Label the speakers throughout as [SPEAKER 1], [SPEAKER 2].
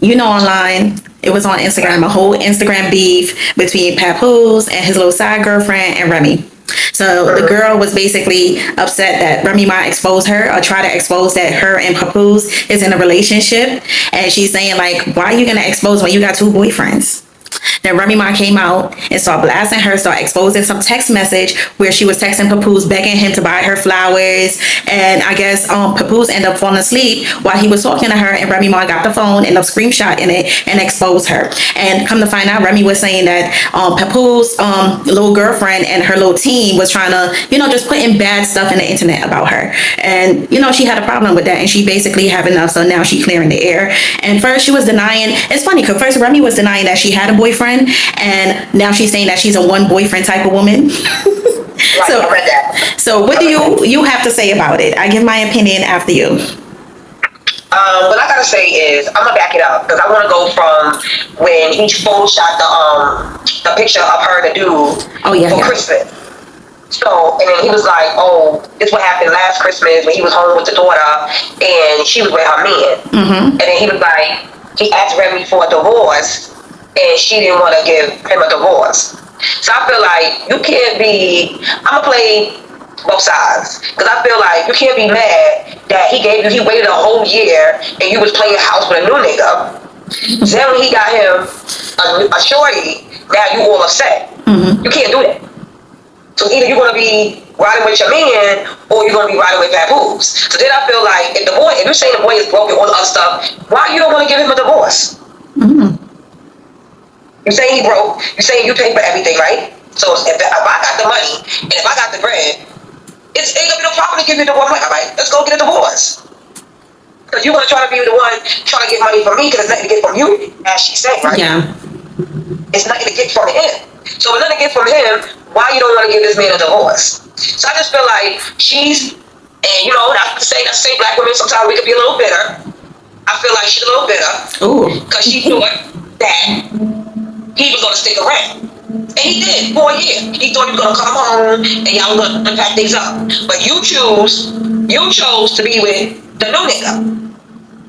[SPEAKER 1] Online, it was on Instagram, a whole Instagram beef between Papoose and his little side girlfriend and Remy. So the girl was basically upset that Remy might expose her or try to expose that her and Papoose is in a relationship. And she's saying, like, why are you going to expose when you got two boyfriends? Then Remy Ma came out and started blasting her, started exposing some text message where she was texting Papoose, begging him to buy her flowers. And I guess Papoose ended up falling asleep while he was talking to her, and Remy Ma got the phone, ended up screenshotting it, and exposed her. And come to find out, Remy was saying that Papoose, little girlfriend, and her little team was trying to, just putting bad stuff in the internet about her. And, she had a problem with that, and she basically had enough, so now she's clearing the air. And first she was denying, it's funny, because first Remy was denying that she had a boyfriend, and now she's saying that she's a one boyfriend type of woman.
[SPEAKER 2] Right, I read that.
[SPEAKER 1] So what do you have to say about it? I give my opinion after you.
[SPEAKER 2] What I gotta say is, I'm gonna back it up because I want to go from when he photoshopped the picture of her and the dude for Christmas. So, and then he was like, "Oh, this what happened last Christmas when he was home with the daughter and she was with her man."
[SPEAKER 1] Mm-hmm.
[SPEAKER 2] And then he was like, he asked Remy for a divorce, and she didn't want to give him a divorce. So I feel like you can't be, I'm gonna play both sides, because I feel like you can't be mad that he waited a whole year and you was playing house with a new nigga. Then when he got him a shorty, now you all upset.
[SPEAKER 1] Mm-hmm.
[SPEAKER 2] You can't do that. So either you're gonna be riding with your man or you're gonna be riding with papoose. So then I feel like if you're saying the boy is broken, all the other stuff, why you don't want to give him a divorce?
[SPEAKER 1] Mm-hmm.
[SPEAKER 2] You're saying he broke. You're saying you pay for everything, right? So if I got the money and if I got the bread, it ain't gonna be no problem to give you the divorce. I'm like, all right, let's go get a divorce. Because you want to try to be the one trying to get money from me because it's nothing to get from you, as she said, right?
[SPEAKER 1] Yeah.
[SPEAKER 2] It's nothing to get from him. So if nothing to get from him, why you don't want to give this man a divorce? So I just feel like and not to say black women, sometimes we could be a little bitter. I feel like she's a little bitter.
[SPEAKER 1] Ooh.
[SPEAKER 2] Because she thought that he was going to stick around. And he did for a year. He thought he was going to come home and y'all was going to pack things up. But you chose to be with the new nigga.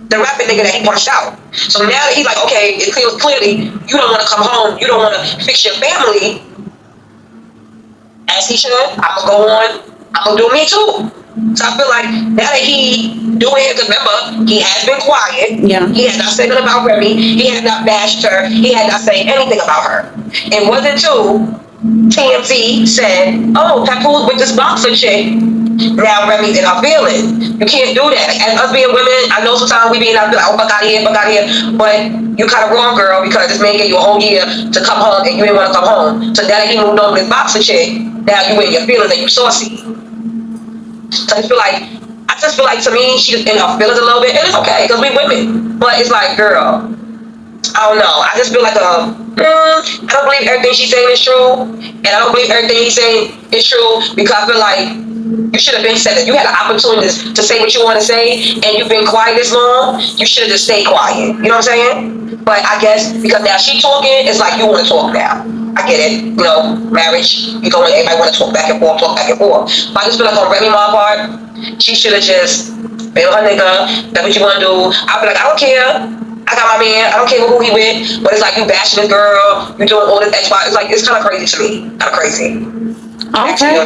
[SPEAKER 2] The rapping nigga that he punched out. So now that he's like, okay, it clearly you don't want to come home. You don't want to fix your family. As he should. I'm going to go on. I'm going to do me too. So I feel like now that he doing it, because remember, he has been quiet.
[SPEAKER 1] Yeah.
[SPEAKER 2] He has not said nothing about Remy. He has not bashed her. He has not said anything about her. It wasn't until TMZ said, oh, Papoose with this boxer chick. Now Remy's in her feelings. You can't do that. As us being women, I know sometimes we being out like, oh, fuck out of here. But you kind of wrong, girl, because this man gave you a whole year to come home and you didn't want to come home. So now that he moved on with this boxer chick, now you in your feelings and you saucy. So I just feel like to me, she's in her feelings a little bit, and it's okay because we women. But it's like, girl, I don't know. I just feel like I don't believe everything she's saying is true, and I don't believe everything he's saying is true because I feel like you should have been said that you had an opportunity to say what you want to say, and you've been quiet this long. You should have just stayed quiet. You know what I'm saying? But I guess because now she's talking, it's like you want to talk now. I get it, marriage, everybody want to talk back and forth. But I just feel like on Remy Ma part, she should have just been her nigga, that's what you want to do. I'll be like, I don't care. I got my man, I don't care who he with, but it's like you bashing this girl, you doing all this X, Y. It's like, it's kind of crazy to me. Kind of crazy.
[SPEAKER 1] Okay.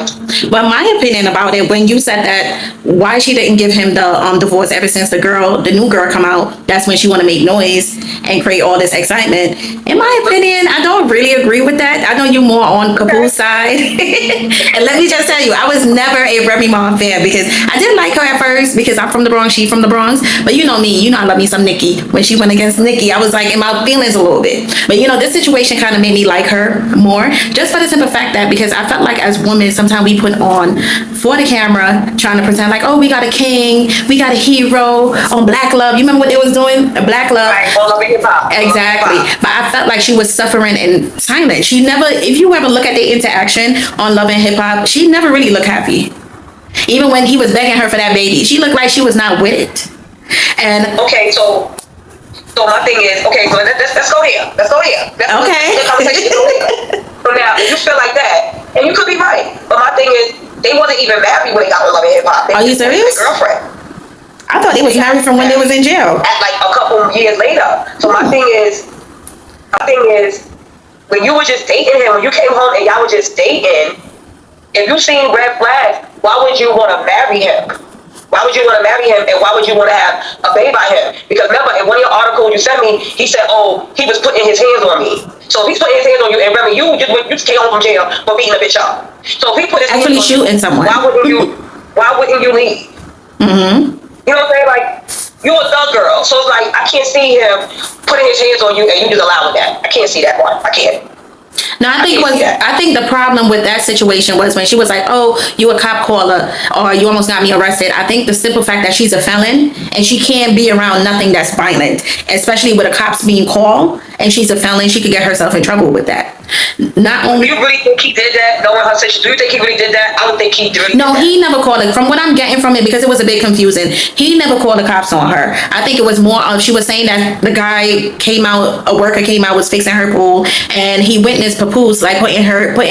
[SPEAKER 1] But my opinion about it, when you said that why she didn't give him the divorce ever since the new girl come out, that's when she want to make noise and create all this excitement. In my opinion, I don't really agree with that. I know you more on Papoose's side. And let me just tell you, I was never a Remy Ma fan because I didn't like her at first because I'm from the Bronx, she from the Bronx. But you know me, I love me some Nicki. When she went against Nicki, I was like in my feelings a little bit. But this situation kind of made me like her more, just for the simple fact that because I felt like as women, sometimes we put on for the camera, trying to pretend like, oh, we got a king, we got a hero on Black Love. You remember what they was doing? Black Love.
[SPEAKER 2] Right, all over hip hop.
[SPEAKER 1] Exactly. But I felt like she was suffering in silence. She never, if you ever look at the interaction on Love and Hip Hop, she never really looked happy. Even when he was begging her for that baby, she looked like she was not with it. And
[SPEAKER 2] okay, so my thing is, okay, so let's go here. That's
[SPEAKER 1] okay.
[SPEAKER 2] The conversation. So now, if you feel like that, and you could be right, but my thing is, they wasn't even married when they got on Love and Hip Hop.
[SPEAKER 1] Are you serious?
[SPEAKER 2] Girlfriend.
[SPEAKER 1] I thought they was married from when they was in jail.
[SPEAKER 2] At like a couple years later. So my thing is, when you were just dating him, when you came home and y'all were just dating, if you seen red flags, why would you want to marry him? Why would you want to marry him, and why would you want to have a baby by him? Because remember, in one of your articles you sent me, he said, "Oh, he was putting his hands on me." So if he's putting his hands on you, and remember, you just came home from jail for beating a bitch up. So if he put his
[SPEAKER 1] Actually
[SPEAKER 2] hands
[SPEAKER 1] shooting
[SPEAKER 2] on you,
[SPEAKER 1] someone.
[SPEAKER 2] Why wouldn't you leave?
[SPEAKER 1] Mm-hmm.
[SPEAKER 2] You know what I'm saying? Like, you a thug girl, so it's like I can't see him putting his hands on you and you just allowing that. I can't see that part. I can't.
[SPEAKER 1] No, I think the problem with that situation was when she was like, "Oh, you a cop caller, or you almost got me arrested." I think the simple fact that she's a felon and she can't be around nothing that's violent, especially with the cops being called, and she's a felon, she could get herself in trouble with that. Not only.
[SPEAKER 2] Do you really think he did that? Knowing her situation, do you think he really did that? I don't think he did.
[SPEAKER 1] No, he never called it. From what I'm getting from it, because it was a bit confusing, he never called the cops on her. I think it was more of, she was saying that the guy came out, a worker came out, was fixing her pool, and he witnessed papoose like putting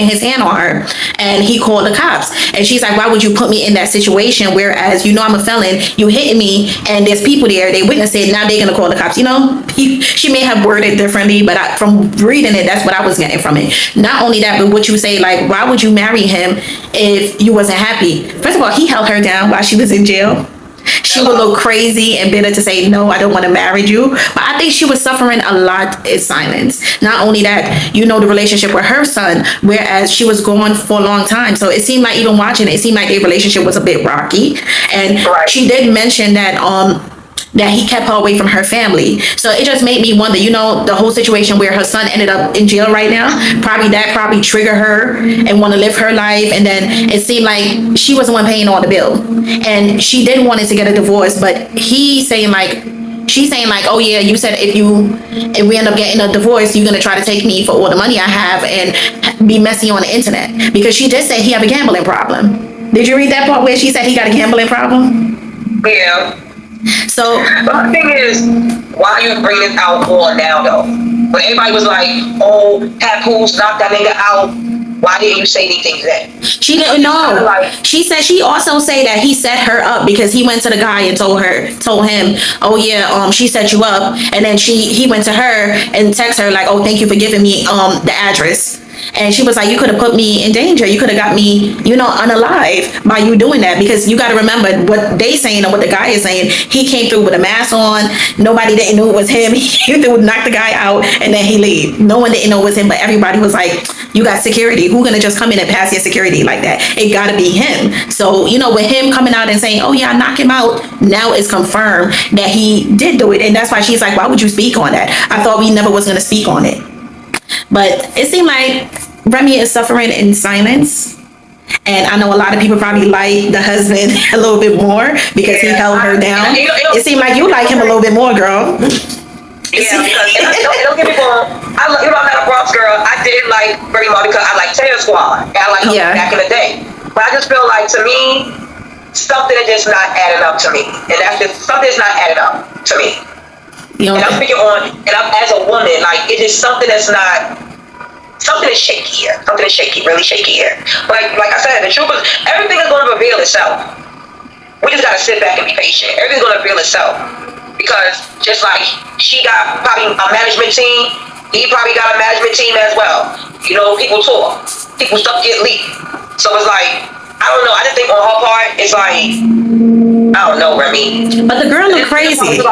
[SPEAKER 1] his hand on her, and he called the cops. And she's like, "Why would you put me in that situation? Whereas you know I'm a felon, you hitting me, and there's people there, they witnessed it. Now they're gonna call the cops." You know, she may have worded differently, but from reading it, that's what I was getting from it. Not only that, but what you say, like, why would you marry him if you wasn't happy? First of all, he held her down while she was in jail. She would look crazy and bitter to say, "No, I don't want to marry you." But I think she was suffering a lot in silence. Not only that, you know, the relationship with her son, whereas she was gone for a long time. So it seemed like, even watching it seemed like their relationship was a bit rocky. And she did mention that he kept her away from her family. So it just made me wonder, you know, the whole situation where her son ended up in jail right now, probably triggered her and want to live her life. And then it seemed like she was the one paying all the bill. And she did want to get a divorce, but she's saying like, "Oh yeah, you said if we end up getting a divorce, you're going to try to take me for all the money I have and be messy on the internet." Because she did say he have a gambling problem. Did you read that part where she said he got a gambling problem?
[SPEAKER 2] Yeah.
[SPEAKER 1] So,
[SPEAKER 2] but the thing is, why you bring this out more now though? When everybody was like, "Oh, papoose knocked that nigga out," why didn't you say anything then?
[SPEAKER 1] She didn't know. She said, she also said that he set her up because he went to the guy and told him, "Oh yeah, she set you up," and then he went to her and text her like, "Oh, thank you for giving me the address." And she was like, "You could have put me in danger. You could have got me, you know, unalive by you doing that." Because you got to remember what they saying and what the guy is saying. He came through with a mask on. Nobody didn't know it was him. He would knock the guy out and then he leave. No one didn't know it was him, but everybody was like, "You got security. Who gonna just come in and pass your security like that?" It got to be him. So, you know, with him coming out and saying, "Oh yeah, I knock him out," now it's confirmed that he did do it. And that's why she's like, "Why would you speak on that?" I thought we never was gonna speak on it. But it seemed like Remy is suffering in silence. And I know a lot of people probably like the husband a little bit more because he held her down. It seemed like you like him a little bit more, girl.
[SPEAKER 2] Yeah, because don't get me wrong. I'm not a Bronx girl. I did like Remy Ma because I like Taylor Squad. And I like her back in the day. But I just feel like, to me, something is just not adding up to me. And that's just, something is not adding up to me. And I'm speaking on, and I'm as a woman, like, it is something that's not, something is shaky here. Something is shaky, really shaky here. Like I said, the truth is, everything is going to reveal itself. We just got to sit back and be patient. Everything's going to reveal itself. Because just like she got probably a management team, he probably got a management team as well. You know, people talk. People stuff get leaked. So it's like, I don't know. I just think on her part, it's like, I don't know, Remy.
[SPEAKER 1] But the girl look crazy.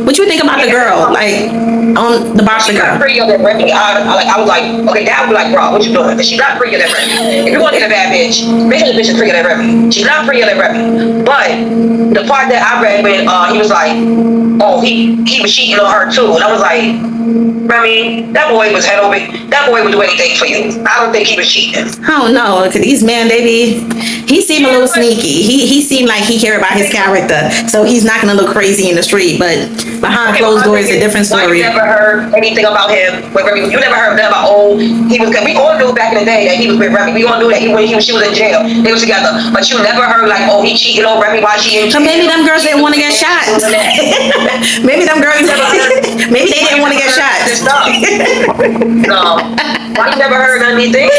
[SPEAKER 1] What you think about the girl? Like, on the boxer girl?
[SPEAKER 2] She's not prettier than Remy. I was like, okay, Dad would be like, "Bro, what you doing?" But she's not prettier than Remy. If you want to get a bad bitch, make sure the bitch is prettier than Remy. She's not prettier than Remy. But the part that I read when he was like, "Oh, he was cheating on her too," and I was like, Remy, that boy was head over. That boy would do anything for you. I don't think he was cheating.
[SPEAKER 1] I don't know, because these men, he seemed a little sneaky. He seemed like he cared about his character, so he's not gonna look crazy in the street. But behind closed doors, it's a different story.
[SPEAKER 2] You never heard anything about him with Remy. You never heard nothing about, "Oh, he was." We all knew back in the day that he was with Remy. We all knew that she was in jail. They were together. But you never heard like, "Oh, he cheated on Remy while she in jail."
[SPEAKER 1] So maybe them girls didn't want to get shot. Maybe them girls maybe they didn't want to get shot.
[SPEAKER 2] No. Why you never heard anything?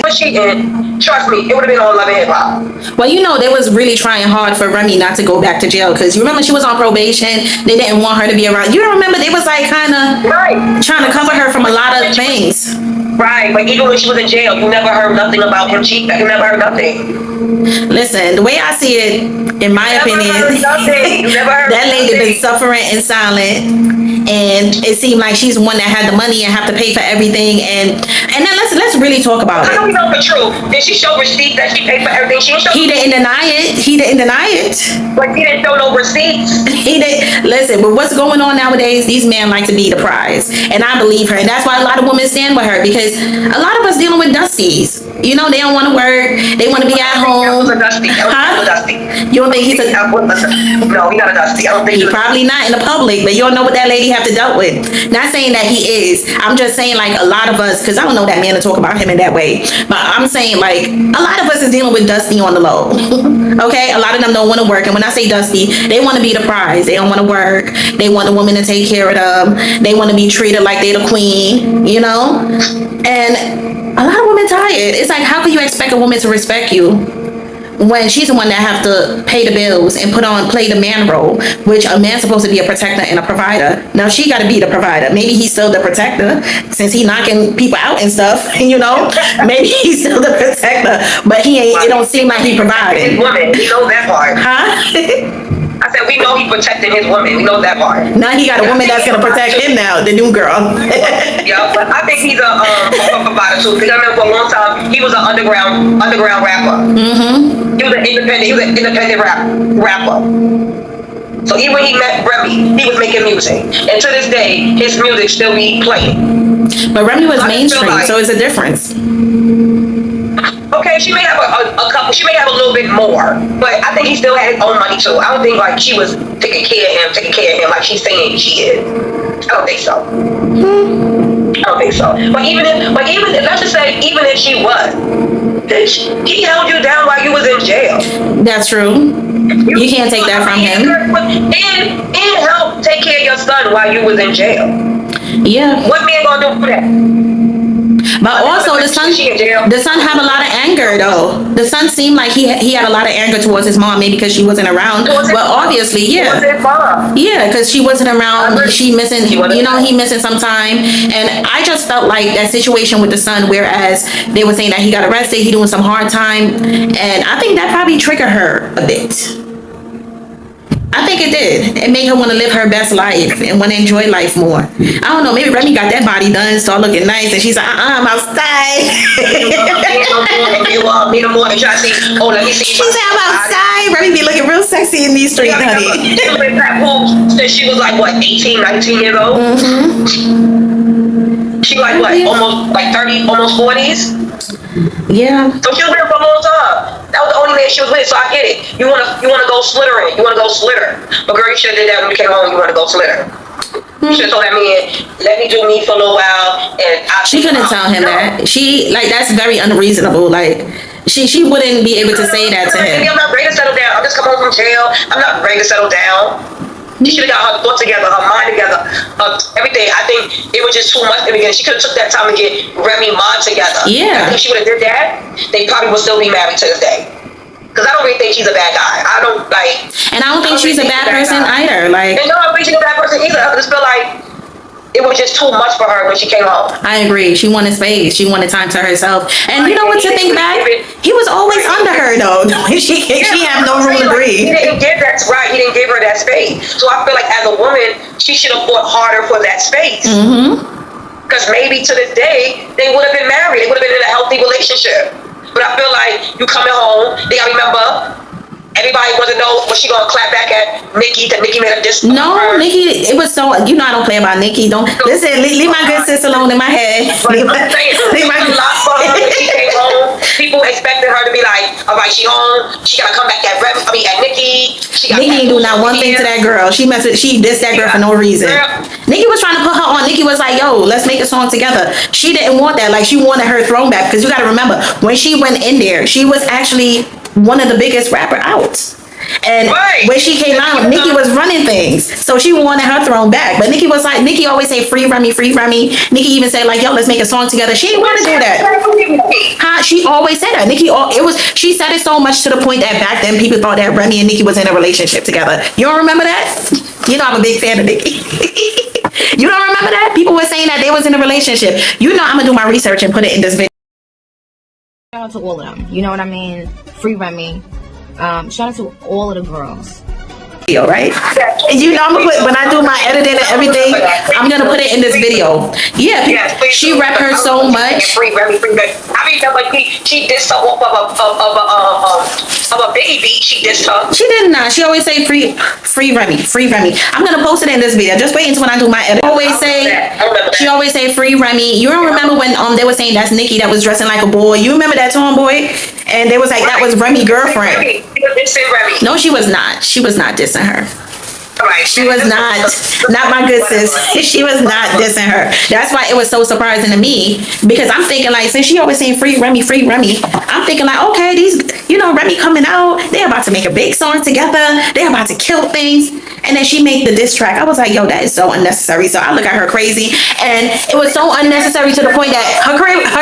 [SPEAKER 2] But cheating, trust me, it would have been on Love and Hip Hop.
[SPEAKER 1] Well, you know, they was really trying hard for Remy not to go back to jail because you remember she was on probation. They didn't want her to be around. You don't remember they was like kind of trying to cover her from a lot of things.
[SPEAKER 2] Right, but even when she was in jail, you never heard nothing about him cheating. You never heard nothing.
[SPEAKER 1] Listen, the way I see it, in my opinion, that lady been suffering in silence. And it seemed like she's the one that had the money and have to pay for everything. And then let's really talk about it.
[SPEAKER 2] How do we know for true? Did she show receipts that she paid for everything?
[SPEAKER 1] He didn't deny it. He didn't deny it.
[SPEAKER 2] But he didn't show no receipts.
[SPEAKER 1] He didn't. Listen, but what's going on nowadays? These men like to be the prize, and I believe her, and that's why a lot of women stand with her because a lot of us dealing with dusties. You know, they don't want to work. They want to be at home.
[SPEAKER 2] Dusty.
[SPEAKER 1] Huh?
[SPEAKER 2] Dusty.
[SPEAKER 1] You don't think he's a?
[SPEAKER 2] No, he's not a dusty. I don't think
[SPEAKER 1] he probably not in the public, but you don't know what that lady have to dealt with. Not saying that he is. I'm just saying like a lot of us, because I don't know that man to talk about him in that way, but I'm saying like a lot of us is dealing with dusty on the low. Okay, a lot of them don't want to work, and when I say dusty, they want to be the prize. They don't want to work. They want the woman to take care of them. They want to be treated like they're the queen. You know, and a lot of women tired. It's like, how can you expect a woman to respect you when she's the one that have to pay the bills and play the man role, which a man's supposed to be a protector and a provider. Now she got to be the provider. Maybe he's still the protector since he knocking people out and stuff. You know, maybe he's still the protector, but he ain't. It don't seem like he providing.
[SPEAKER 2] His woman, he knows that part.
[SPEAKER 1] Huh?
[SPEAKER 2] I said we know he protected his woman. We know that part.
[SPEAKER 1] Now he got a woman that's gonna protect him now, the new girl.
[SPEAKER 2] Yeah, but I think he's a provider too. Because I remember for a long time he was an underground rapper. Mm-hmm. He was an independent rapper. So even when he met Remy, he was making music, and to this day his music still be playing.
[SPEAKER 1] But Remy was mainstream, so it's a difference.
[SPEAKER 2] Okay, she may have a couple. She may have a little bit more, but I think he still had his own money too. I don't think like she was taking care of him like she's saying she is. I don't think so. I don't think so. But even if let's just say even if she was, he held you down while you was in jail.
[SPEAKER 1] That's true. You can't take that from him.
[SPEAKER 2] And help take care of your son while you was in jail.
[SPEAKER 1] Yeah.
[SPEAKER 2] What man gonna do for that?
[SPEAKER 1] But also the son have a lot of anger though. The son seemed like he had a lot of anger towards his mom, maybe because she wasn't around. But obviously, yeah, because she wasn't around. She missing, you know, he missing some time. And I just felt like that situation with the son, whereas they were saying that he got arrested, he doing some hard time, and I think that probably triggered her a bit. I think it did. It made her want to live her best life and want to enjoy life more. I don't know. Maybe Remy got that body done, start looking nice, and she's like, I'm outside. She said, I'm outside. Remy be looking real sexy in these streets, honey.
[SPEAKER 2] Since she was like, what, 18, 19 years old? Mm-hmm. She like, what, almost like 30, almost 40s?
[SPEAKER 1] Yeah.
[SPEAKER 2] So she was with him for a long time. That was the only man she was with, so I get it. You wanna go slittering. You wanna go slitter. But girl, you should have did that when you came home. You wanna go slitter. You should have told that man, let me do me for a little while, and
[SPEAKER 1] she couldn't tell him that. She that's very unreasonable. Like she wouldn't be able to say that to him.
[SPEAKER 2] I'm not ready to settle down. I'm just come home from jail. I'm not ready to settle down. She should have got her thoughts together, her mind together, everything. I think it was just too much in the beginning. She could have took that time to get Remy mind together.
[SPEAKER 1] Yeah.
[SPEAKER 2] If she would have did that, they probably would still be married to this day. Because I don't really think she's a bad guy. I don't like.
[SPEAKER 1] And I don't think she's a bad person either. Like.
[SPEAKER 2] And no, I don't think she's a bad person either. I just feel like it was just too much for her when she came home.
[SPEAKER 1] I agree. She wanted space. She wanted time to herself. And you know what? To think back, he was always under her though. She had no room to breathe.
[SPEAKER 2] He didn't give that right. He didn't give her that space. So I feel like as a woman, she should have fought harder for that space. Mm-hmm. Because maybe to this day they would have been married. They would have been in a healthy relationship. But I feel like you coming home, they gotta remember. Everybody wants to know was she gonna clap back at Nicki? That Nicki made a diss.
[SPEAKER 1] No, Nicki. It was so. You know I don't play about Nicki. Don't listen. Leave my good sis alone in my head.
[SPEAKER 2] Leave my lot for her when she came home. People expected her to be like, all right, she home. She gotta come back at at Nicki.
[SPEAKER 1] Nicki ain't do not one thing to that girl. She dissed that girl for no reason. Nicki was trying to put her on. Nicki was like, yo, let's make a song together. She didn't want that. Like she wanted her throne back because you gotta remember when she went in there, she was actually one of the biggest rapper out. And when she came out, Nicki was running things. So she wanted her throne back. But Nicki was like, Nicki always say free Remy, free Remy. Nicki even said like, yo, let's make a song together. She didn't want to do that. Huh? She always said that. She said it so much to the point that back then people thought that Remy and Nicki was in a relationship together. You don't remember that? You know I'm a big fan of Nicki. You don't remember that? People were saying that they was in a relationship. You know I'm gonna do my research and put it in this video.
[SPEAKER 3] Shout out to all of them. You know what I mean? Free Remy. Shout out to all of the girls.
[SPEAKER 1] Right? You know, I'm gonna put, when I do my editing and everything, I'm gonna put it in this video. Yeah, she rep her so much.
[SPEAKER 2] Free Remy. I mean, like she did some of a baby beat. She did some.
[SPEAKER 1] She did not. She always say free Remy, free Remy. I'm gonna post it in this video. Just wait until when I do my edit. She always say free Remy. You don't remember when they were saying that's Nicki that was dressing like a boy? You remember that tomboy? And they was like that was Remy girlfriend. No, she was not. She was not dissing her. She was not my good sis. She was not dissing her. That's why it was so surprising to me, because I'm thinking like, since she always saying free Remy, I'm thinking like, okay, these, you know, Remy coming out, they're about to make a big song together, they're about to kill things, and then she made the diss track. I was like, yo, that is so unnecessary. So I look at her crazy, and it was so unnecessary to the point that her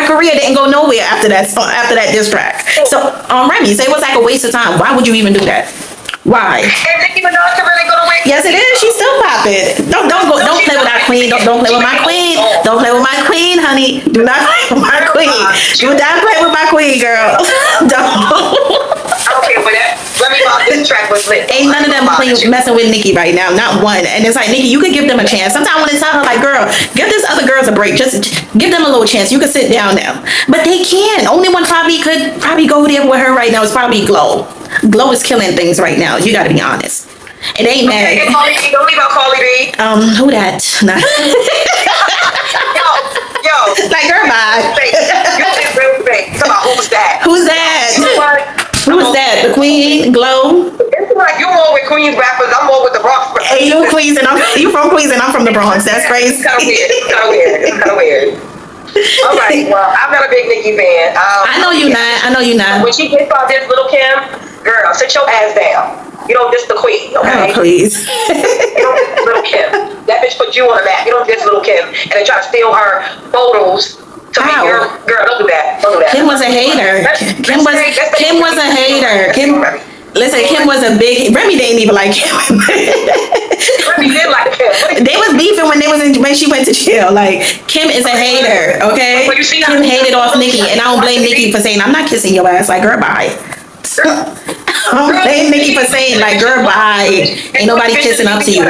[SPEAKER 1] career didn't go nowhere after that song, after that diss track. So Remy, so it was like a waste of time. Why would you even do that? Why? Yes, it is. She's still popping. Don't play with our queen. Don't play with my queen. Don't play with my queen, honey. Do not play with my queen. Do not play with my queen, girl. Don't.
[SPEAKER 2] I don't care for that. Let me know this track was lit.
[SPEAKER 1] Ain't none of them messing with Nicki right now. Not one. And it's like, Nicki, you could give them a chance. Sometimes when it's tell her like, girl, give this other girls a break. Just give them a little chance. You can sit down now. But they can. Only one could go there with her right now is probably Glow. Glow is killing things right now. You gotta be honest. It ain't mad.
[SPEAKER 2] Don't leave out Carly B.
[SPEAKER 1] Who that? Nah.
[SPEAKER 2] yo.
[SPEAKER 1] Like, girl, bye.
[SPEAKER 2] You think real fake. Come on, who's that?
[SPEAKER 1] Who's that? Who's that? The Queen? Glow?
[SPEAKER 2] It's like you more with Queens rappers. I'm more with the Bronx rappers.
[SPEAKER 1] Hey, you Queens and you from Queens and I'm from the Bronx. That's crazy.
[SPEAKER 2] It's kind of weird. All right. Well, I'm not a big Nicki fan.
[SPEAKER 1] I know you not.
[SPEAKER 2] When she gets out this Lil Kim, girl, sit your ass down. You don't diss the queen, okay?
[SPEAKER 1] Oh, please.
[SPEAKER 2] You don't diss Lil Kim. That bitch put you on the map. You don't diss Lil Kim and then try to steal her photos to be your girl. Don't do that.
[SPEAKER 1] Kim was a hater. Kim was a hater. Listen, Kim was a big. Remy didn't even like Kim.
[SPEAKER 2] Remy did like Kim.
[SPEAKER 1] They was beefing when she went to jail. Like, Kim is a hater, okay? Kim hated off Nicki, and I don't blame Nicki for saying I'm not kissing your ass. Like, girl, bye. I don't blame Nicki for saying like, girl, bye. Ain't nobody kissing up to you.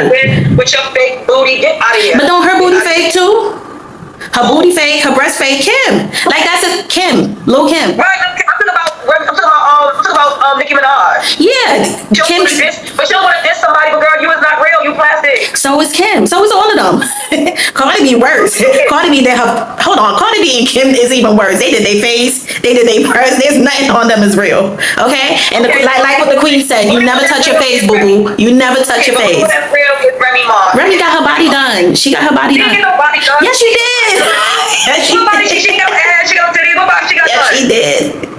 [SPEAKER 2] With your fake booty, get out of here.
[SPEAKER 1] But don't her booty fake too? Her booty fake, her breast fake. Kim, like that's a Kim, Lil Kim.
[SPEAKER 2] Right, I'm talking about Nicki Minaj.
[SPEAKER 1] Yeah, Kim.
[SPEAKER 2] But you don't want to diss somebody, but girl, you is not real. You plastic.
[SPEAKER 1] So is Kim. So is all of them. Cardi B worse. Cardi B Cardi B and Kim is even worse. They did their face. They did their breast. There's nothing on them is real. Okay, and like what the queen said, you never touch your face, boo boo. You never touch your face. Remy got her body done. She got her body done. Yes, she did. Yes, she did.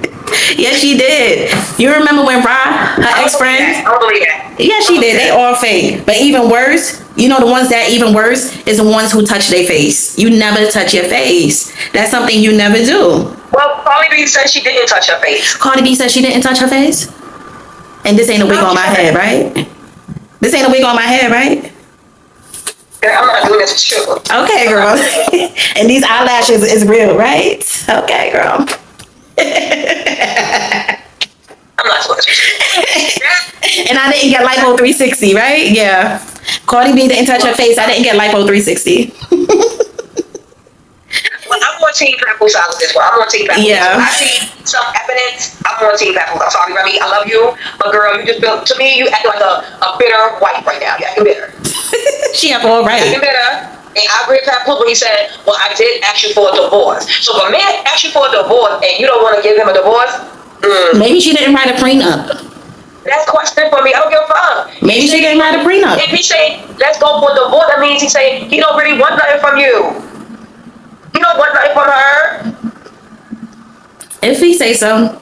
[SPEAKER 1] Yes, she did. You remember when her ex-friend?
[SPEAKER 2] I don't believe that.
[SPEAKER 1] Yeah, she did. They all fake. But even worse, you know the ones that even worse is the ones who touch their face. You never touch your face. That's something you never do.
[SPEAKER 2] Well, Cardi B said she didn't touch her face.
[SPEAKER 1] Cardi B said she didn't touch her face? And this ain't a wig on my head, right? This ain't a wig on my head, right?
[SPEAKER 2] I'm not doing this for sure.
[SPEAKER 1] Okay, girl. And these eyelashes is real, right? Okay, girl.
[SPEAKER 2] I'm not doing this.
[SPEAKER 1] And I didn't get lipo 360, right? Yeah. Cardi B didn't touch her face. I didn't get lipo 360.
[SPEAKER 2] Well, I'm on Team Papoose out of this one. I'm on Team Papoose.
[SPEAKER 1] Yeah.
[SPEAKER 2] I see some evidence. I'm on Team Papoose. I'm sorry, Remy. I love you. But girl, you just built, to me, you act like a bitter wife right now. You acting bitter.
[SPEAKER 1] She have all right.
[SPEAKER 2] Acting bitter. And I agree with Papoose when he said, well, I did ask you for a divorce. So if a man asks you for a divorce and you don't want to give him a divorce,
[SPEAKER 1] maybe she didn't write a prenup.
[SPEAKER 2] That's question for me. I don't give a fuck.
[SPEAKER 1] Maybe she didn't write a prenup.
[SPEAKER 2] If he say, let's go for a divorce, that means he say he don't really want nothing from you. You don't want nothing from her.
[SPEAKER 1] If he say so.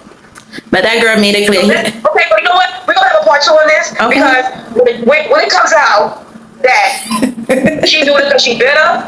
[SPEAKER 1] But that girl made it clear.
[SPEAKER 2] Okay, but you know what? We're going to have a part two on this?
[SPEAKER 1] Okay.
[SPEAKER 2] Because when it comes out that she doing it because she bitter,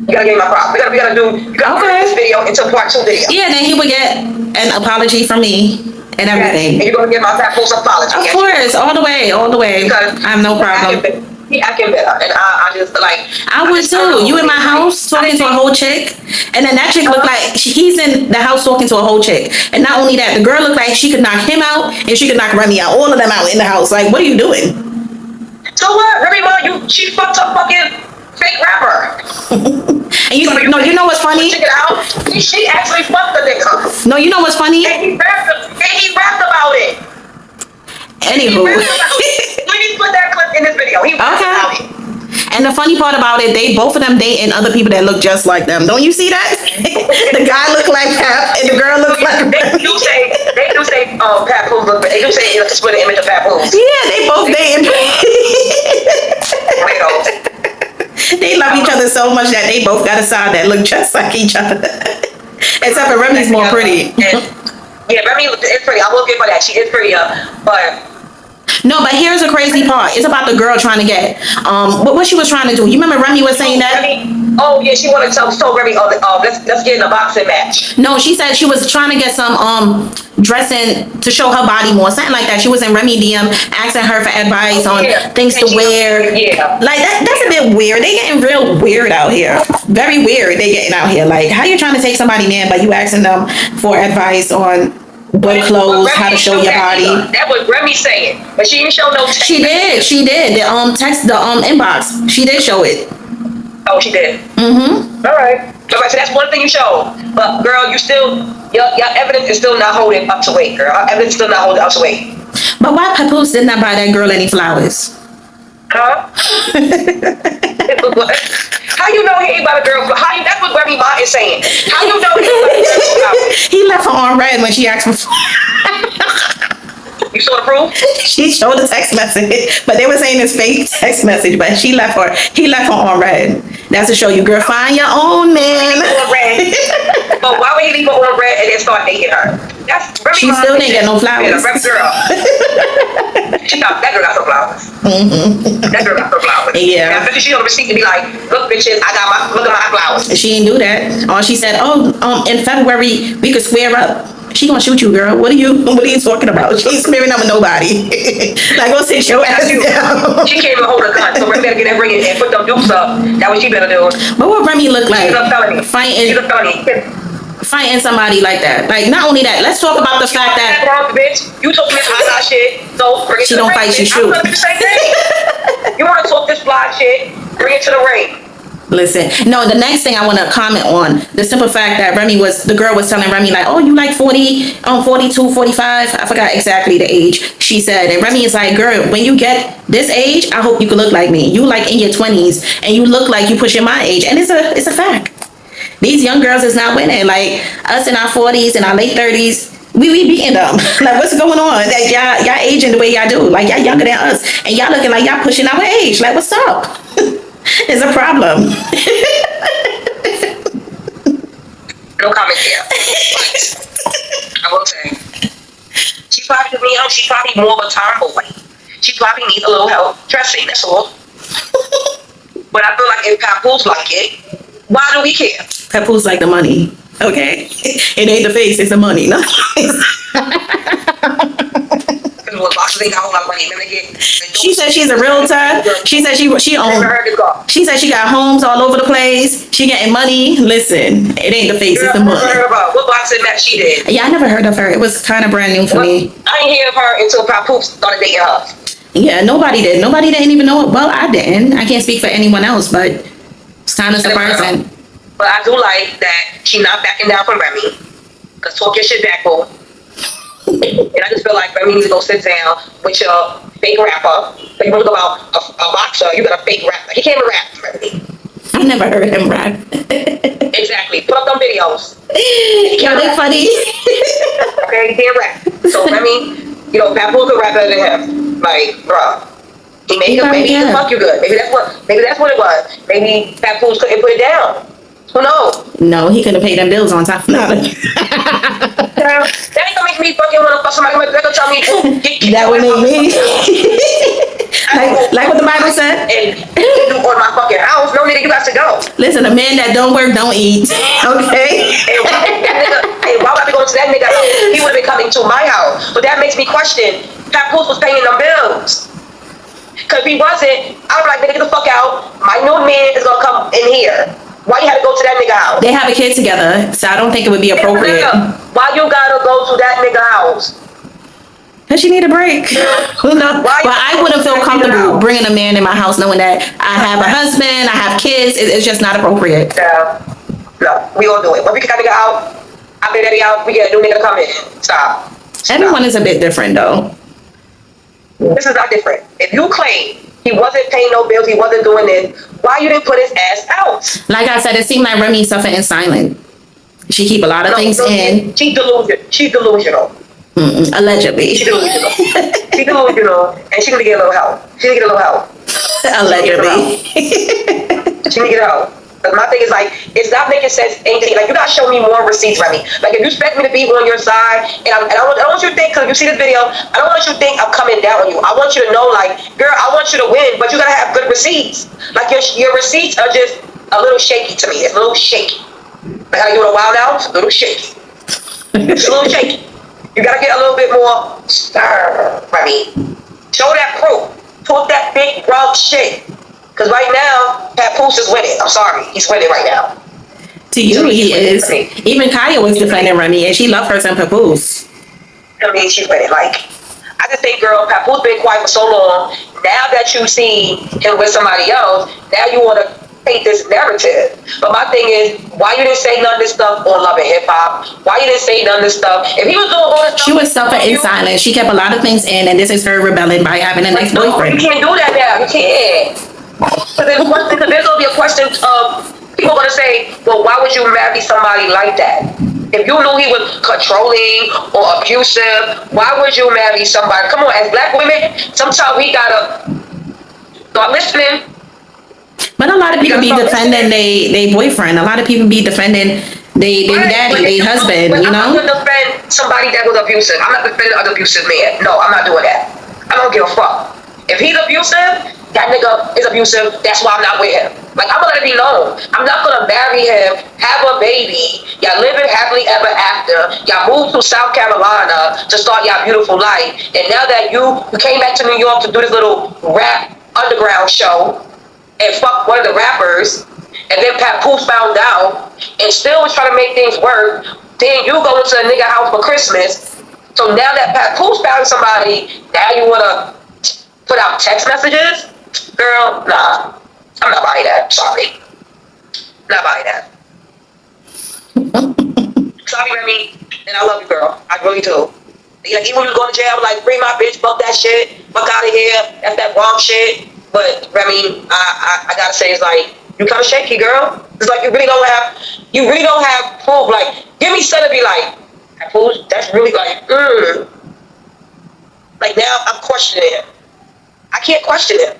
[SPEAKER 2] you gotta give me my props. We gotta do this video into part two video.
[SPEAKER 1] Yeah, then he would get an apology from me and everything.
[SPEAKER 2] And you're gonna get my papoose apology.
[SPEAKER 1] Of course, all the way.
[SPEAKER 2] Because
[SPEAKER 1] I have no problem.
[SPEAKER 2] He acting better, and I just like.
[SPEAKER 1] I would too. You in my house talking to a whole chick, and then that chick looked like he's in the house talking to a whole chick, and not only that, the girl looked like she could knock him out and she could knock Remy out, all of them out in the house. Like, what are you doing?
[SPEAKER 2] So what, Remy? She fucked up fucking fake rapper.
[SPEAKER 1] And you know what's funny?
[SPEAKER 2] Check it out. She actually fucked the nigga.
[SPEAKER 1] No, you know what's funny?
[SPEAKER 2] And he rapped about it.
[SPEAKER 1] Anywho.
[SPEAKER 2] Let me put that clip in this video. He rapped about it.
[SPEAKER 1] And the funny part about it, both of them dating other people that look just like them. Don't you see that? The guy look like Pap and the girl look like.
[SPEAKER 2] They do say Papoose look. They do say it's a split image of Papoose.
[SPEAKER 1] Yeah, they both dating. They love each other so much that they both got a side that look just like each other. Except for Remy's more pretty.
[SPEAKER 2] Yeah, Remy is pretty. I will give her that. She is prettier, but.
[SPEAKER 1] No, but here's the crazy part. It's about the girl trying to get what she was trying to do. You remember Remy was saying that?
[SPEAKER 2] Oh yeah, she wanted to tell Remy, let's get in a boxing match.
[SPEAKER 1] No, she said she was trying to get some dressing to show her body more, something like that. She was in Remy DM asking her for advice on things to wear.
[SPEAKER 2] Yeah,
[SPEAKER 1] like that's a bit weird. They getting real weird out here. Very weird. They getting out here. Like, how you trying to take somebody man, but you asking them for advice on what clothes, how to show your body.
[SPEAKER 2] That was Remy saying, but she didn't show no text.
[SPEAKER 1] She did. The text, the inbox. She did show it.
[SPEAKER 2] Oh, she did.
[SPEAKER 1] Mm-hmm.
[SPEAKER 2] All right. So that's one thing you showed. But girl, you still your evidence is still not holding up to weight, girl. Evidence is still not holding up to weight.
[SPEAKER 1] But why Papoose did not buy that girl any flowers?
[SPEAKER 2] Huh? How you know he ain't about a girl? That's what Remy Ma is saying. How you know he ain't about a girl flowers?
[SPEAKER 1] He left her on red when she asked for.
[SPEAKER 2] You saw the proof?
[SPEAKER 1] She showed the text message, but they were saying it's fake text message. But he left her on red. That's to show you, girl, find your own man.
[SPEAKER 2] But why would he leave her on red and then start dating her?
[SPEAKER 1] She still didn't get no flowers.
[SPEAKER 2] Yeah, girl. That girl got some flowers.
[SPEAKER 1] Mm-hmm.
[SPEAKER 2] That girl got some flowers.
[SPEAKER 1] Yeah.
[SPEAKER 2] And she on the receipt to be like, look, bitches, look at my flowers.
[SPEAKER 1] She didn't do that. All she said, in February we could square up. She gonna shoot you, girl. What are you talking about? She ain't squaring up with nobody. Like, go sit your ass down.
[SPEAKER 2] She can't even hold a gun, so Remy better get that ring and put them dukes up. That's what she better do.
[SPEAKER 1] But what Remy look like?
[SPEAKER 2] She's a felony.
[SPEAKER 1] Fighting.
[SPEAKER 2] She's a felony.
[SPEAKER 1] Fighting somebody like that. Like, not only that, let's talk about the fact that
[SPEAKER 2] bitch, you took this hot shit, so bring it
[SPEAKER 1] she
[SPEAKER 2] to the
[SPEAKER 1] don't
[SPEAKER 2] ring.
[SPEAKER 1] fight, she shoot.
[SPEAKER 2] I'm gonna do the same thing. You wanna talk this fly shit, bring it to the ring.
[SPEAKER 1] Listen, no, the next thing I want to comment on, the simple fact that the girl was telling Remy like, oh, you like 40, 42, 45, I forgot exactly the age she said. And Remy is like, girl, when you get this age, I hope you can look like me. You like in your 20s and you look like you pushing my age. And it's a fact. These young girls is not winning. Like us in our 40s and our late 30s, we beating them. Like, what's going on? Like, y'all aging the way y'all do. Like, y'all younger than us. And y'all looking like y'all pushing our age. Like, what's up? It's a problem.
[SPEAKER 2] No comment there. I will say, she's probably more of a tomboy. She probably needs a little help dressing, that's all. But I feel like if Papoose like it, why do we care?
[SPEAKER 1] Papoose like the money, okay? It ain't the face, it's the money, no? She said she's a realtor. She said she owns. She said she got homes all over the place. She getting money. Listen, it ain't the face, it's the money.
[SPEAKER 2] What boxing match she did?
[SPEAKER 1] Yeah, I never heard of her. It was kind of brand new for me.
[SPEAKER 2] I didn't hear of her until Papoose started dating her.
[SPEAKER 1] Yeah, nobody did. Nobody didn't even know it. Well, I didn't. I can't speak for anyone else, but it's kind of surprising.
[SPEAKER 2] But I do like that she not backing down from Remy. Cause talk your shit back, boo. And I just feel like Remy needs to go sit down with your fake rapper. But you want to go about a boxer, you got a fake rapper. He can't even rap, Remy.
[SPEAKER 1] I never heard him rap.
[SPEAKER 2] Exactly. Put up them videos.
[SPEAKER 1] Yo, they funny.
[SPEAKER 2] Okay, he can't rap. So Remy, Papoose could rap better than him. Like, bro. Maybe he can fuck you good. Maybe that's what it was. Maybe Papoose couldn't put it down. Who knows?
[SPEAKER 1] No, he couldn't pay them bills on time. No.
[SPEAKER 2] That ain't gonna make me fucking wanna fuck somebody. They're gonna tell me
[SPEAKER 1] that would make me like what the Bible said.
[SPEAKER 2] And you on my fucking house. No nigga, you got to go.
[SPEAKER 1] Listen, a man that don't work don't eat. Okay.
[SPEAKER 2] Hey, why would I be going to that nigga house? He would have been coming to my house. But that makes me question. Papoose was paying them bills. Cause if he wasn't, I'm like, nigga, get the fuck out. My new man is gonna come in here. Why you had to go to that nigga house?
[SPEAKER 1] They have a kid together, so I don't think it would be appropriate.
[SPEAKER 2] Why you gotta go to that nigga house?
[SPEAKER 1] Cause she need a break. Who knows? But I wouldn't feel comfortable bringing a man in my house knowing that I have a husband, I have kids. It's just not appropriate.
[SPEAKER 2] Yeah. No, we gonna do it. When we kick that nigga out, I bring that nigga out, we get a new nigga to come in. Stop.
[SPEAKER 1] Everyone is a bit different though.
[SPEAKER 2] This is not different. If you claim he wasn't paying no bills, he wasn't doing this, why you didn't put his ass out?
[SPEAKER 1] Like I said, it seemed like Remy suffered in silence. She keep a lot of things in.
[SPEAKER 2] She's delusional.
[SPEAKER 1] Allegedly.
[SPEAKER 2] She's delusional. She's delusional, and she need to get a little help. She need to get a little help.
[SPEAKER 1] Allegedly.
[SPEAKER 2] She need to get help. But my thing is like, it's not making sense. Anything like you gotta show me more receipts, Remy. Like if you expect me to be on your side, and I don't want you to think, because you see this video, I don't want you to think I'm coming down on you. I want you to know, like, girl, I want you to win, but you gotta have good receipts. Like your receipts are just a little shaky to me. It's a little shaky. Like how you doing a while now? It's a little shaky. It's a little shaky. You gotta get a little bit more stir, Remy. Show that proof. Talk that big broad shit. Because right now, Papoose is winning. I'm sorry. He's winning right now.
[SPEAKER 1] To you, he is. Even Kaya was defending Remy, and she loved her son Papoose.
[SPEAKER 2] I mean, she's winning. Like, I just think, girl, Papoose been quiet for so long. Now that you see him with somebody else, now you want to paint this narrative. But my thing is, why you didn't say none of this stuff on Love and Hip Hop? Why you didn't say none of this stuff? If he was doing all this stuff,
[SPEAKER 1] she was suffering in silence. She kept a lot of things in, and this is her rebelling by having a next boyfriend.
[SPEAKER 2] You can't do that now. You can't. Because there's going to be a question of people going to say, well, why would you marry somebody like that? If you knew he was controlling or abusive, why would you marry somebody? Come on, as black women, sometimes we got to start listening.
[SPEAKER 1] But a lot of people be defending their boyfriend. A lot of people be defending their daddy, their husband, you know?
[SPEAKER 2] I'm not going to defend somebody that was abusive. I'm not defending an abusive man. No, I'm not doing that. I don't give a fuck. If he's abusive, that nigga is abusive. That's why I'm not with him. Like, I'm gonna let it be known. I'm not gonna marry him, have a baby. Y'all living happily ever after. Y'all moved to South Carolina to start y'all beautiful life. And now that you came back to New York to do this little rap underground show and fuck one of the rappers, and then Papoose found out and still was trying to make things work, then you go into a nigga house for Christmas. So now that Papoose found somebody, now you wanna put out text messages? Girl, nah. I'm not buying that. Sorry. Not buying that. Sorry, Remy. And I love you, girl. I really do. Like, even when you go to jail, I'm like, bring my bitch, fuck that shit. Fuck out of here. That's that wrong shit. But, Remy, I gotta say, it's like, you kind of shaky, girl. It's like you really don't have proof. Like, give me something to be like, proof, that's really like, Like, now I'm questioning him. I can't question him.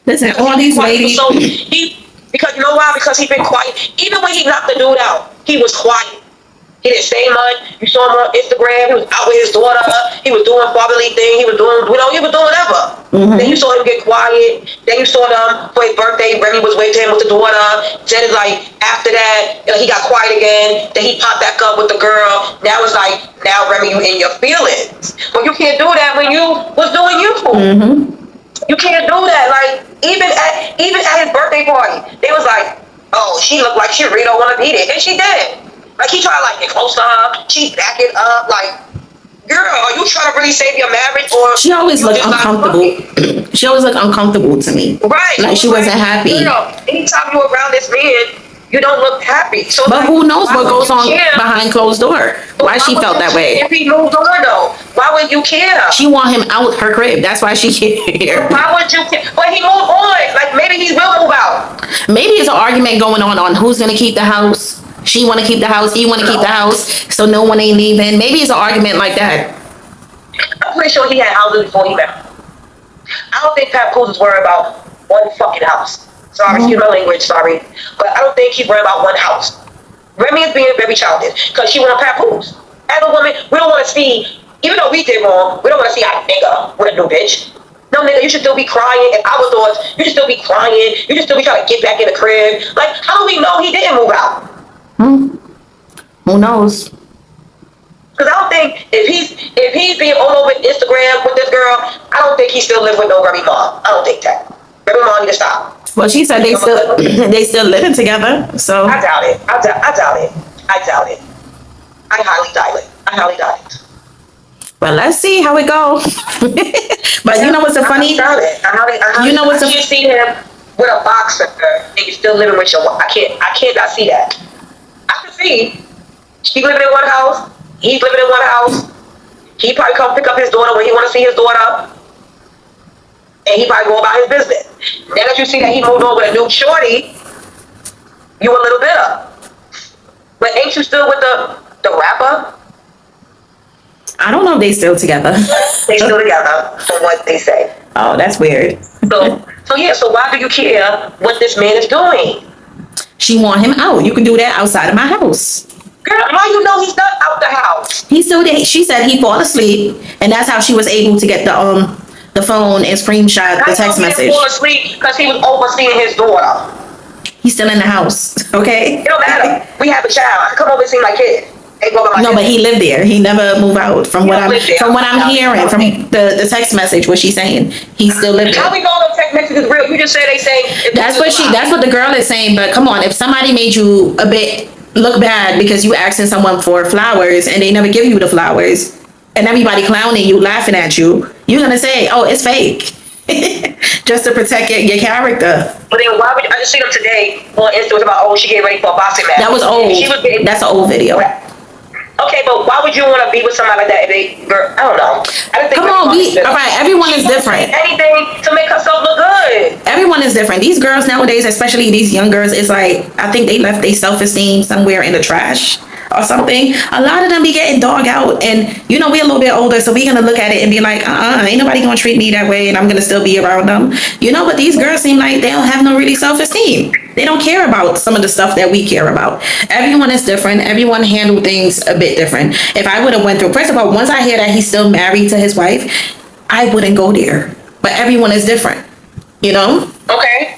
[SPEAKER 1] Listen, all these ladies.
[SPEAKER 2] So because you know why? Because he been quiet. Even when he knocked the dude out, he was quiet. He didn't say much. You saw him on Instagram. He was out with his daughter. He was doing fatherly thing. He was doing, he was doing whatever. Mm-hmm. Then you saw him get quiet. Then you saw them for his birthday. Remy was waiting him with the daughter. Then it's like after that, he got quiet again. Then he popped back up with the girl. Now it's like, now Remy, you in your feelings. But you can't do that when you was doing you. Mm-hmm. You can't do that. Like even at his birthday party, they was like, oh, she looked like she really don't want to be there, and she did. Like he tried to like get close to her, she back it up. Like, girl, are you trying to really save your marriage, or
[SPEAKER 1] she always looked uncomfortable? She always looked uncomfortable to me.
[SPEAKER 2] Right.
[SPEAKER 1] Like she wasn't happy.
[SPEAKER 2] Girl, anytime you're around this man, you don't look happy. So
[SPEAKER 1] but like, who knows what goes on behind closed door? Why she felt that way?
[SPEAKER 2] If he moved on though, why would you care?
[SPEAKER 1] She want him out her crib. That's why she here.
[SPEAKER 2] Why would you care? But he moved on. Like maybe he will move out.
[SPEAKER 1] Maybe it's an argument going on who's gonna keep the house. She want to keep the house. He want to keep the house. So no one ain't leaving. Maybe it's an argument like that.
[SPEAKER 2] I'm pretty sure he had houses before he met. I don't think Papoose is worried about one fucking house. Sorry, excuse my language, sorry. But I don't think he's worried about one house. Remy is being very childish because she want Papoose. As a woman, we don't want to see, even though we did wrong, we don't want to see our nigga with a new bitch. No, nigga, you should still be crying. If I was yours, you should still be crying. You should still be trying to get back in the crib. Like, how do we know he didn't move out?
[SPEAKER 1] Who knows?
[SPEAKER 2] Because I don't think if he's being all over Instagram with this girl, I don't think he still live with no Remy mom. I don't think that. Remy mom need to stop.
[SPEAKER 1] Well, she said they still living together. So
[SPEAKER 2] I doubt it. I doubt it. I highly doubt it.
[SPEAKER 1] Well, let's see how it goes. But you know what's so funny? You know what's
[SPEAKER 2] you see him with a boxer and you still living with your wife? I can't not see that. I can see she living in one house. He's living in one house. He probably come pick up his daughter when he want to see his daughter. And he probably go about his business. Now that you see that he moved on with a new shorty, you a little bitter. But ain't you still with the rapper?
[SPEAKER 1] I don't know if they still together.
[SPEAKER 2] They still together, from what they say.
[SPEAKER 1] Oh, that's weird.
[SPEAKER 2] So why do you care what this man is doing?
[SPEAKER 1] She want him out. You can do that outside of my house.
[SPEAKER 2] Girl, how you know he's not out the house?
[SPEAKER 1] He's still there. She said he fall asleep, and that's how she was able to get the phone and screenshot the text message.
[SPEAKER 2] He fall asleep because he was overseeing his daughter.
[SPEAKER 1] He's still in the house, okay?
[SPEAKER 2] It don't matter. We have a child. I come over and see my kid.
[SPEAKER 1] No, but he lived there. He never moved out. From what I'm hearing from the text message, what she's saying, he still lived there.
[SPEAKER 2] How we know the text message is real? You just say they say.
[SPEAKER 1] That's what the girl is saying. But come on, if somebody made you a bit look bad because you asking someone for flowers and they never give you the flowers, and everybody clowning you, laughing at you, you're gonna say, "Oh, it's fake," just to protect your character.
[SPEAKER 2] But then why would I just seen them today on Instagram about she getting ready for a boxing match?
[SPEAKER 1] That was old. That's an old video.
[SPEAKER 2] Okay, but why would you want to be with somebody like that if they, girl, I don't know. I don't think
[SPEAKER 1] all right, everyone is different.
[SPEAKER 2] Anything to make herself look good.
[SPEAKER 1] Everyone is different. These girls nowadays, especially these young girls, it's like, I think they left their self-esteem somewhere in the trash or something. A lot of them be getting dog out, and we're a little bit older, so we're gonna look at it and be like, ain't nobody gonna treat me that way, and I'm gonna still be around them. But these girls seem like they don't have no really self-esteem. They don't care about some of the stuff that we care about. Everyone is different. Everyone handle things a bit different. If I would have went through, first of all, once I hear that he's still married to his wife, I wouldn't go there. But everyone is different,
[SPEAKER 2] Okay.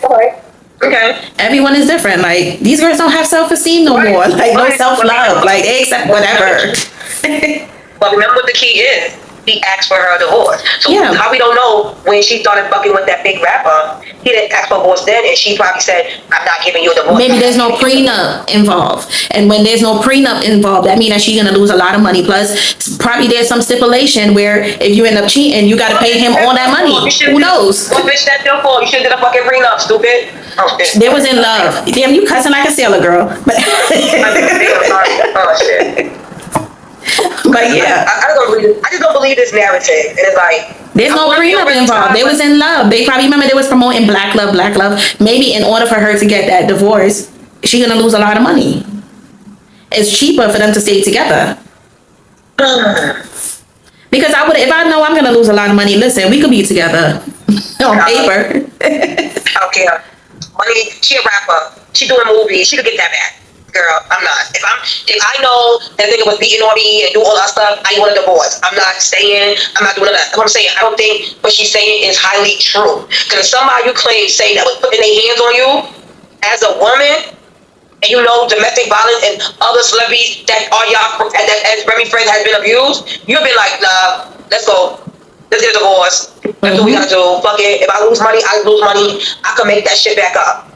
[SPEAKER 1] Everyone is different. Like, these girls don't have self-esteem no more. Like, no self-love. Like, they accept whatever.
[SPEAKER 2] But remember what the key is. He asked for her divorce. So how we don't know when she started fucking with that big rapper, he didn't ask for a divorce then, and she probably said, I'm not giving you a divorce.
[SPEAKER 1] Maybe there's no prenup involved. And when there's no prenup involved, that means that she's going to lose a lot of money. Plus, probably there's some stipulation where if you end up cheating, you got to pay him all that money. Who knows?
[SPEAKER 2] What bitch that still for? You should have did a fucking prenup, stupid.
[SPEAKER 1] They was in love. Damn, you cussing like a sailor girl.
[SPEAKER 2] Oh, shit.
[SPEAKER 1] But yeah,
[SPEAKER 2] I just don't believe this narrative. And it's like,
[SPEAKER 1] there's no prenup involved. They was in love. They probably remember they was promoting black love. Maybe in order for her to get that divorce, she's gonna lose a lot of money. It's cheaper for them to stay together. Because if I know I'm gonna lose a lot of money, listen, we could be together on paper.
[SPEAKER 2] Okay, money. She a rapper. She doing movies. She could get that back. Girl, I'm not. If I know that nigga was beating on me and do all that stuff, I want a divorce. I'm not staying. I'm not doing that. That's what I'm saying. I don't think what she's saying is highly true. Because somebody you claim say that was putting their hands on you as a woman, and domestic violence and other celebrities that are y'all as Remy friends has been abused, you've been like, nah, let's go. Let's get a divorce. That's what we gotta do. Fuck it. If I lose money, I lose money. I can make that shit back up.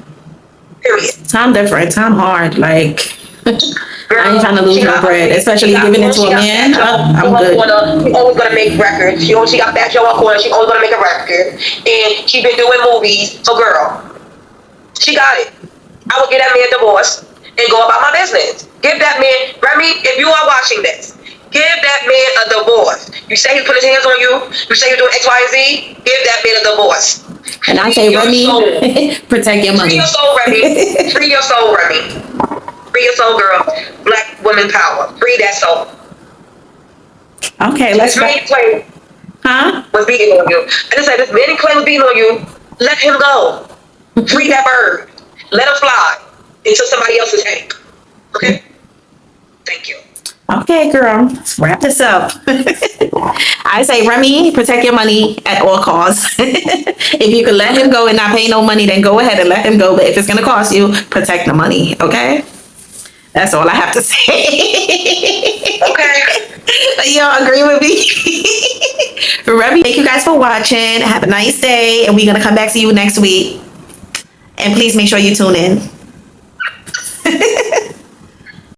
[SPEAKER 2] Period.
[SPEAKER 1] Time different. Time hard. Like, girl, I ain't trying to lose no bread, especially giving it to a man. I'm good.
[SPEAKER 2] She always gonna make records. She got back to her corner. She always gonna make a record, and she been doing movies. So, girl, she got it. I would get that man a divorce and go about my business. Give that man, Remy, if you are watching this, give that man a divorce. You say he put his hands on you. You say you're doing X, Y, and Z. Give that man a divorce.
[SPEAKER 1] And I say, Remy, protect your money.
[SPEAKER 2] Free your soul, Remy. Free your soul, Remy. Free your soul, girl. Black women power. Free that soul.
[SPEAKER 1] Okay, let's
[SPEAKER 2] go. This man
[SPEAKER 1] Huh?
[SPEAKER 2] was beating on you. I just said, this man claim was beating on you. Let him go. Free that bird. Let him fly into somebody else's tank. Okay? Thank you.
[SPEAKER 1] Okay, girl, let's wrap this up. I say, Remy, protect your money at all costs. If you can let him go and not pay no money, then go ahead and let him go. But if it's going to cost you, protect the money, okay? That's all I have to say.
[SPEAKER 2] Okay.
[SPEAKER 1] Y'all agree with me? Remy, thank you guys for watching. Have a nice day. And we're going to come back to you next week. And please make sure you tune in.